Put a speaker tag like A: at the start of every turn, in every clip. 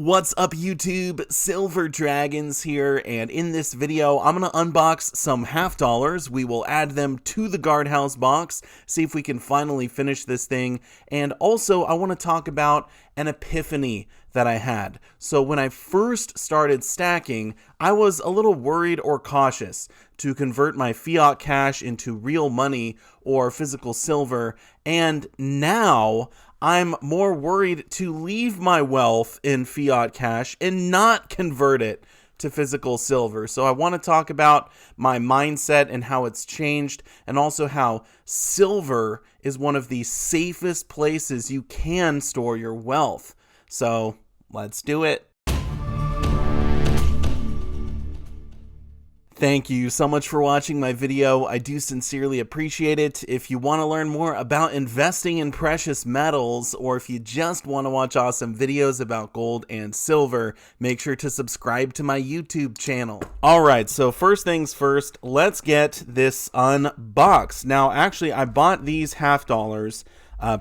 A: What's up YouTube? Silver Dragons here, and in this video I'm going to unbox some half dollars. We will add them to the guardhouse box, see if we can finally finish this thing, and also I want to talk about an epiphany that I had. So when I first started stacking, I was a little worried or cautious to convert my fiat cash into real money or physical silver, and now I'm more worried to leave my wealth in fiat cash and not convert it to physical silver. So I want to talk about my mindset and how it's changed, and also how silver is one of the safest places you can store your wealth. So let's do it. Thank you so much for watching my video. I do sincerely appreciate it. If you want to learn more about investing in precious metals, or if you just want to watch awesome videos about gold and silver, make sure to subscribe to my YouTube channel. Alright, so first things first, let's get this unboxed. Now, actually, I bought these half dollars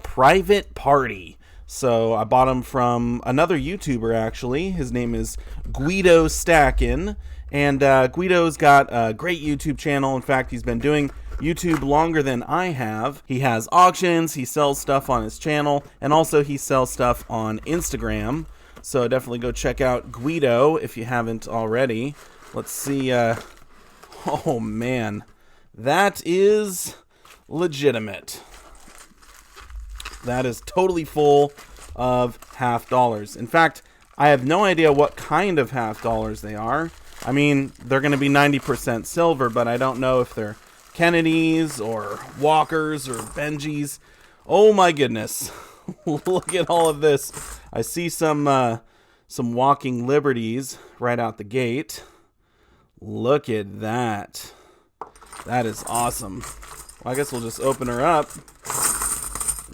A: private party. So I bought them from another YouTuber, actually. His name is Guido Stackin'. And Guido's got a great YouTube channel. In fact, he's been doing YouTube longer than I have. He has auctions, he sells stuff on his channel, and also he sells stuff on Instagram. So definitely go check out Guido if you haven't already. Let's see. Oh man, that is legitimate. That is totally full of half dollars. In fact, I have no idea what kind of half dollars they are. I mean, they're going to be 90% silver, but I don't know if they're Kennedys or Walkers or Benjis. Oh my goodness. Look at all of this. I see some walking liberties right out the gate. Look at that. That is awesome. Well, I guess we'll just open her up.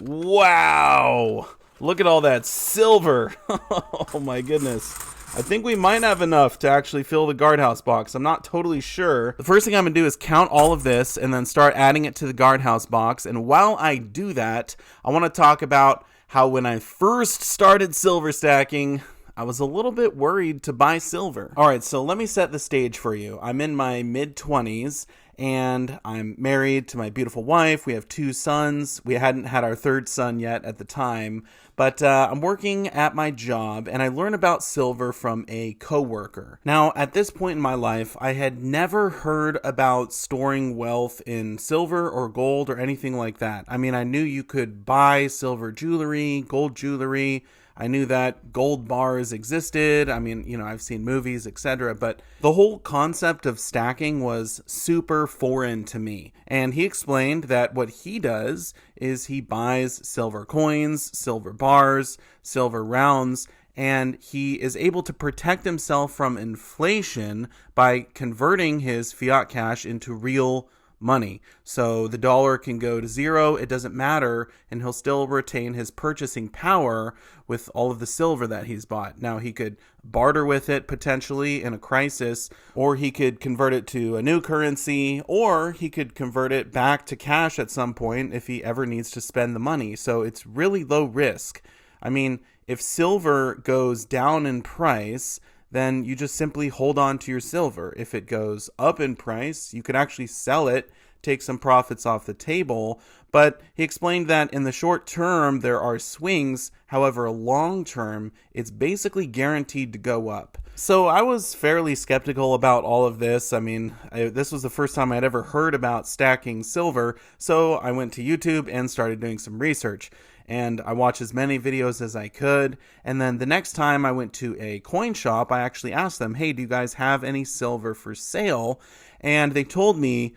A: Wow. Look at all that silver. Oh my goodness. I think we might have enough to actually fill the guardhouse box. I'm not totally sure. The first thing I'm going to do is count all of this and then start adding it to the guardhouse box. And while I do that, I want to talk about how when I first started silver stacking, I was a little bit worried to buy silver. All right, so let me set the stage for you. I'm in my mid-20s. And I'm married to my beautiful wife. We have 2 sons. We hadn't had our 3rd son yet at the time. But I'm working at my job, and I learn about silver from a coworker. Now, at this point in my life, I had never heard about storing wealth in silver or gold or anything like that. I mean, I knew you could buy silver jewelry, gold jewelry. I knew that gold bars existed. I mean, you know, I've seen movies, etc. But the whole concept of stacking was super foreign to me. And he explained that what he does is he buys silver coins, silver bars, silver rounds, and he is able to protect himself from inflation by converting his fiat cash into real money. So the dollar can go to 0, it doesn't matter, and he'll still retain his purchasing power with all of the silver that he's bought. Now, he could barter with it potentially in a crisis, or he could convert it to a new currency, or he could convert it back to cash at some point if he ever needs to spend the money. So it's really low risk. I mean, if silver goes down in price, then you just simply hold on to your silver. If it goes up in price, you could actually sell it, take some profits off the table. But he explained that in the short term, there are swings. However, long term, it's basically guaranteed to go up. So I was fairly skeptical about all of this. I mean, this was the first time I'd ever heard about stacking silver. So I went to YouTube and started doing some research. And I watched as many videos as I could. And then the next time I went to a coin shop, I actually asked them, hey, do you guys have any silver for sale? And they told me,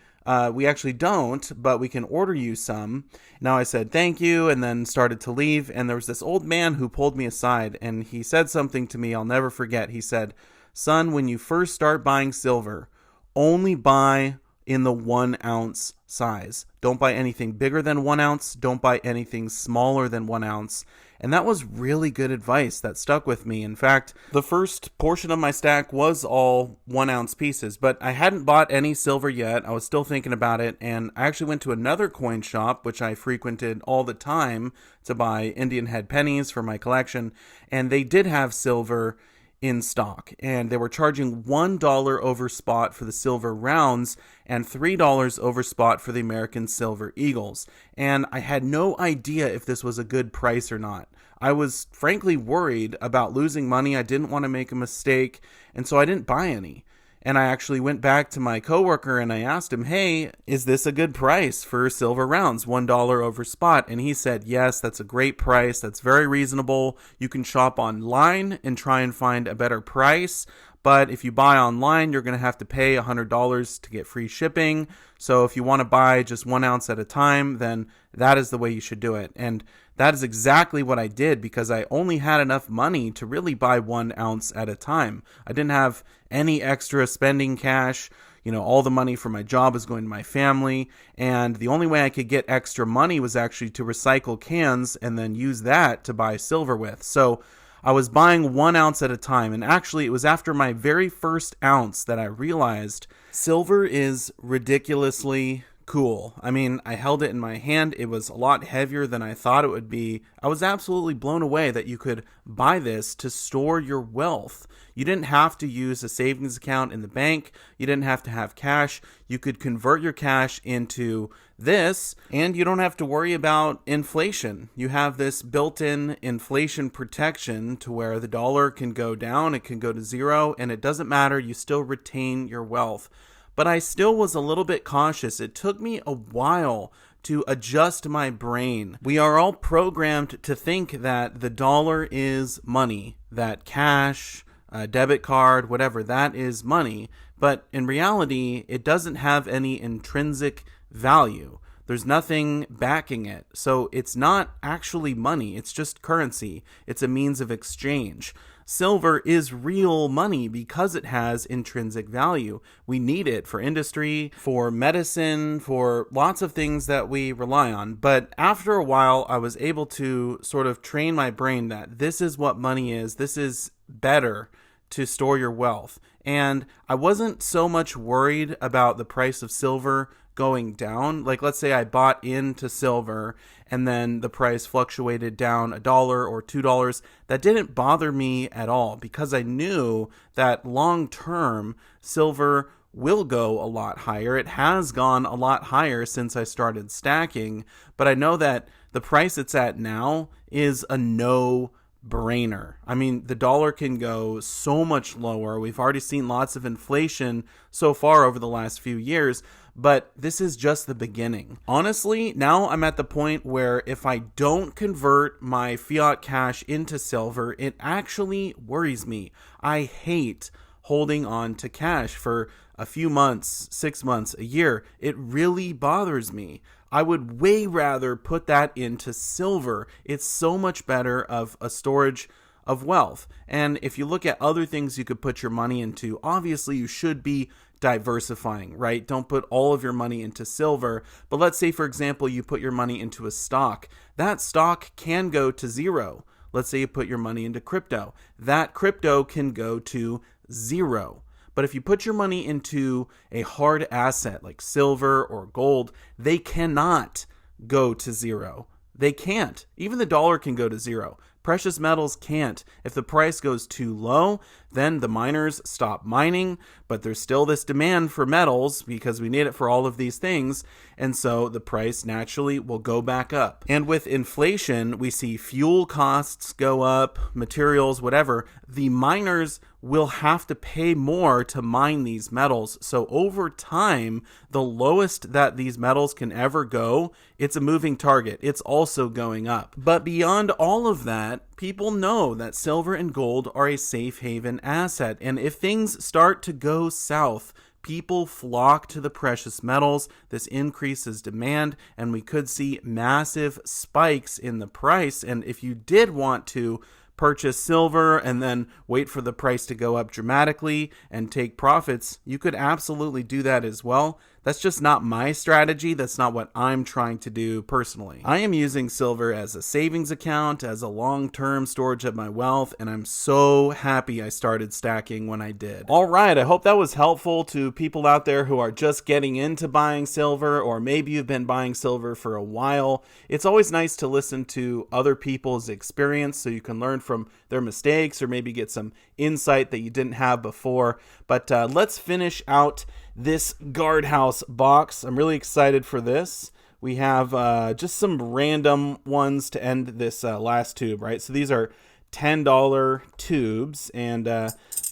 A: we actually don't, but we can order you some. Now I said, thank you, and then started to leave. And there was this old man who pulled me aside, and he said something to me I'll never forget. He said, son, when you first start buying silver, only buy in the 1 ounce size. Don't buy anything bigger than 1 ounce. Don't buy anything smaller than 1 ounce. And that was really good advice that stuck with me. In fact, the first portion of my stack was all 1 ounce pieces, but I hadn't bought any silver yet. I was still thinking about it, and I actually went to another coin shop, which I frequented all the time to buy Indian head pennies for my collection, and they did have silver in stock, and they were charging $1 over spot for the silver rounds and $3 over spot for the American silver eagles. And I had no idea if this was a good price or not. I was frankly worried about losing money. I didn't want to make a mistake, and so I didn't buy any. And I actually went back to my coworker and I asked him, hey, is this a good price for silver rounds, $1 over spot? And he said, yes, that's a great price. That's very reasonable. You can shop online and try and find a better price. But if you buy online, you're going to have to pay $100 to get free shipping. So if you want to buy just 1 ounce at a time, then that is the way you should do it. And that is exactly what I did, because I only had enough money to really buy 1 ounce at a time. I didn't have any extra spending cash. All the money for my job was going to my family, and the only way I could get extra money was actually to recycle cans and then use that to buy silver with. So I was buying 1 ounce at a time, and actually it was after my very first ounce that I realized silver is ridiculously cool. I mean, I held it in my hand. It was a lot heavier than I thought it would be. I was absolutely blown away that you could buy this to store your wealth. You didn't have to use a savings account in the bank. You didn't have to have cash. You could convert your cash into this, and you don't have to worry about inflation. You have this built-in inflation protection to where the dollar can go down, it can go to zero, and it doesn't matter. You still retain your wealth. But I still was a little bit cautious. It took me a while to adjust my brain. We are all programmed to think that the dollar is money, that cash, a debit card, whatever, that is money. But in reality, it doesn't have any intrinsic value. There's nothing backing it. So it's not actually money. It's just currency. It's a means of exchange. Silver is real money because it has intrinsic value. We need it for industry, for medicine, for lots of things that we rely on. But after a while, I was able to sort of train my brain that this is what money is. This is better to store your wealth. And I wasn't so much worried about the price of silver going down. Like, let's say I bought into silver and then the price fluctuated down $1 or $2. That didn't bother me at all, because I knew that long term silver will go a lot higher. It has gone a lot higher since I started stacking, but I know that the price it's at now is a no-brainer. I mean, the dollar can go so much lower. We've already seen lots of inflation so far over the last few years, but this is just the beginning. Honestly, now I'm at the point where if I don't convert my fiat cash into silver, it actually worries me. I hate holding on to cash for a few months, 6 months, a year. It really bothers me. I would way rather put that into silver. It's so much better of a storage of wealth. And if you look at other things you could put your money into, obviously you should be diversifying, right? Don't put all of your money into silver. But let's say, for example, you put your money into a stock. That stock can go to zero. Let's say you put your money into crypto. That crypto can go to zero. But if you put your money into a hard asset like silver or gold, they cannot go to zero. They can't. Even the dollar can go to zero. Precious metals can't. If the price goes too low, then the miners stop mining, but there's still this demand for metals because we need it for all of these things, and so the price naturally will go back up. And with inflation, we see fuel costs go up, materials, whatever. The miners will have to pay more to mine these metals. So over time, the lowest that these metals can ever go, it's a moving target. It's also going up. But beyond all of that, people know that silver and gold are a safe haven asset. And if things start to go south, people flock to the precious metals. This increases demand, and we could see massive spikes in the price. And if you did want to purchase silver and then wait for the price to go up dramatically and take profits, you could absolutely do that as well. That's just not my strategy. That's not what I'm trying to do personally. I am using silver as a savings account, as a long-term storage of my wealth, and I'm so happy I started stacking when I did. All right, I hope that was helpful to people out there who are just getting into buying silver, or maybe you've been buying silver for a while. It's always nice to listen to other people's experience so you can learn from their mistakes or maybe get some insight that you didn't have before. But let's finish out this guardhouse box. I'm really excited for this. We have just some random ones to end this last tube, right? So these are $10 tubes, and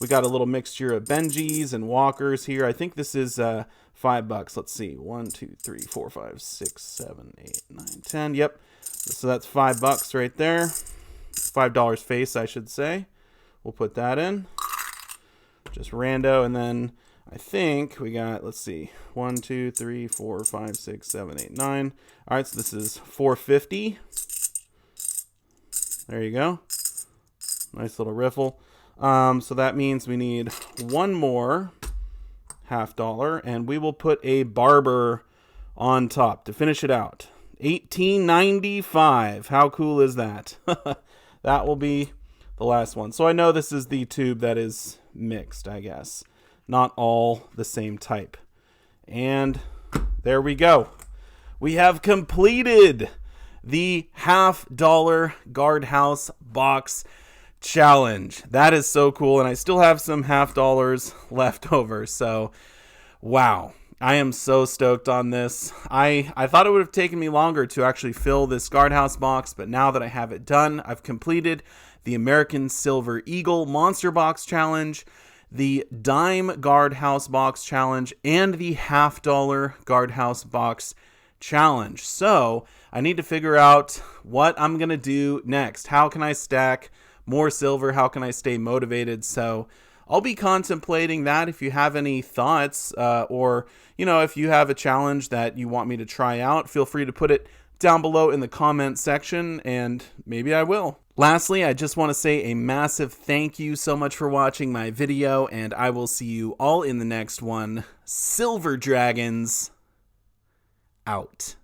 A: we got a little mixture of Benjis and Walkers here. I think this is $5. Let's see, 1, 2, 3, 4, 5, 6, 7, 8, 9, 10. Yep. So that's $5 right there. $5 face, I should say. We'll put that in. Just rando, and then I think we got, let's see, 1, 2, 3, 4, 5, 6, 7, 8, 9. All right, so this is $4.50. There you go. Nice little riffle. So that means we need one more $half, and we will put a barber on top to finish it out. $18.95. How cool is that? That will be the last one. So I know this is the tube that is mixed, I guess. Not all the same type. And there we go. We have completed the $half guardhouse box challenge. That is so cool. And I still have some $half left over. So, wow. I am so stoked on this. I thought it would have taken me longer to actually fill this guardhouse box, but now that I have it done, I've completed the American Silver Eagle Monster Box Challenge, the Dime Guardhouse Box Challenge, and the $half Guardhouse Box Challenge. So I need to figure out what I'm going to do next. How can I stack more silver? How can I stay motivated? So I'll be contemplating that. If you have any thoughts or, if you have a challenge that you want me to try out, feel free to put it down below in the comment section, and maybe I will. Lastly, I just want to say a massive thank you so much for watching my video, and I will see you all in the next one. Silver Dragons out.